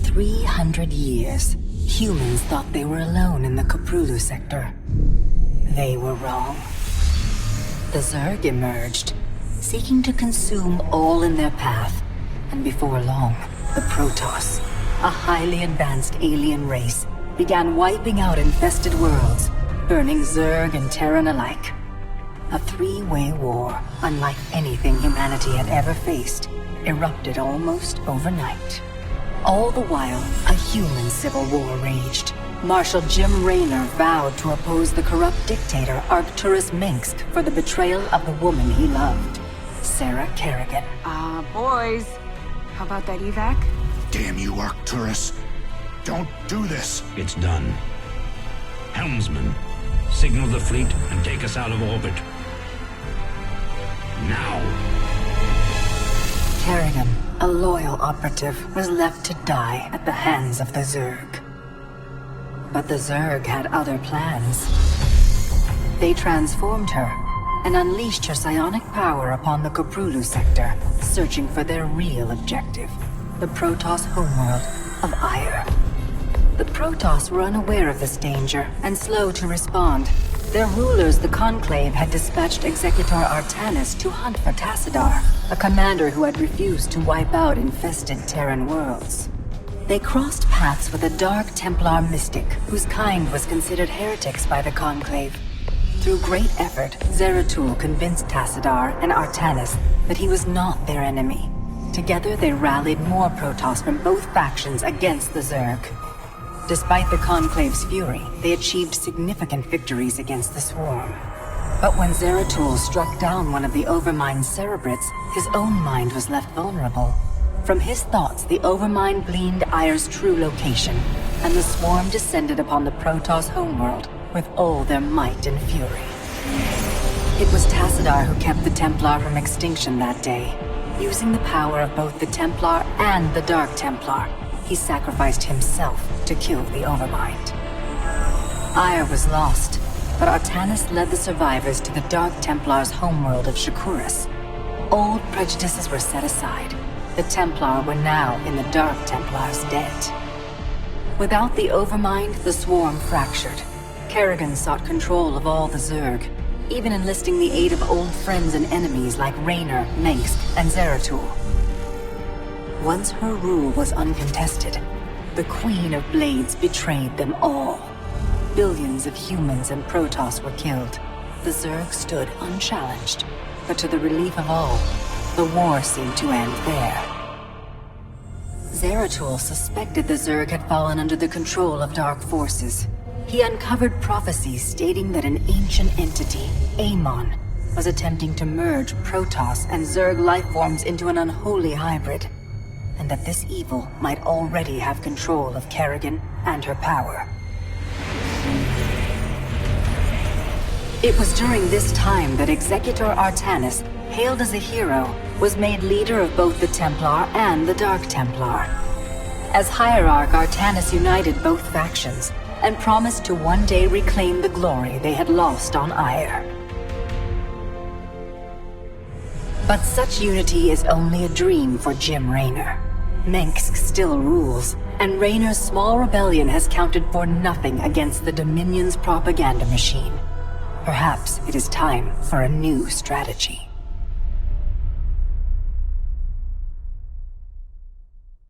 300 years, humans thought they were alone in the Koprulu sector. They were wrong. The Zerg emerged, seeking to consume all in their path, and before long, the Protoss, a highly advanced alien race, began wiping out infested worlds, burning Zerg and Terran alike. A three-way war, unlike anything humanity had ever faced, erupted almost overnight. All the while, a human civil war raged. Marshal Jim Raynor vowed to oppose the corrupt dictator Arcturus Minsk for the betrayal of the woman he loved, Sarah Kerrigan. Boys, how about that evac? Damn you, Arcturus. Don't do this. It's done. Helmsman, signal the fleet and take us out of orbit. Now! Kerrigan, a loyal operative, was left to die at the hands of the Zerg. But the Zerg had other plans. They transformed her and unleashed her psionic power upon the Koprulu sector, searching for their real objective, the Protoss homeworld of Ire. The Protoss were unaware of this danger and slow to respond. Their rulers, the Conclave, had dispatched Executor Artanis to hunt for Tassadar, a commander who had refused to wipe out infested Terran worlds. They crossed paths with a Dark Templar mystic, whose kind was considered heretics by the Conclave. Through great effort, Zeratul convinced Tassadar and Artanis that he was not their enemy. Together they rallied more Protoss from both factions against the Zerg. Despite the Conclave's fury, they achieved significant victories against the Swarm. But when Zeratul struck down one of the Overmind's Cerebrits, his own mind was left vulnerable. From his thoughts, the Overmind gleaned Ire's true location, and the Swarm descended upon the Protoss homeworld with all their might and fury. It was Tassadar who kept the Templar from extinction that day. Using the power of both the Templar and the Dark Templar, he sacrificed himself to kill the Overmind. Ire was lost, but Artanis led the survivors to the Dark Templar's homeworld of Shakuras. Old prejudices were set aside. The Templar were now in the Dark Templar's debt. Without the Overmind, the Swarm fractured. Kerrigan sought control of all the Zerg, even enlisting the aid of old friends and enemies like Raynor, Mengsk, and Zeratul. Once her rule was uncontested, the Queen of Blades betrayed them all. Billions of humans and Protoss were killed. The Zerg stood unchallenged, but to the relief of all, the war seemed to end there. Zeratul suspected the Zerg had fallen under the control of dark forces. He uncovered prophecies stating that an ancient entity, Amon, was attempting to merge Protoss and Zerg lifeforms into an unholy hybrid, and that this evil might already have control of Kerrigan and her power. It was during this time that Executor Artanis, hailed as a hero, was made leader of both the Templar and the Dark Templar. As Hierarch, Artanis united both factions, and promised to one day reclaim the glory they had lost on Ire. But such unity is only a dream for Jim Raynor. Mengsk still rules, and Raynor's small rebellion has counted for nothing against the Dominion's propaganda machine. Perhaps it is time for a new strategy.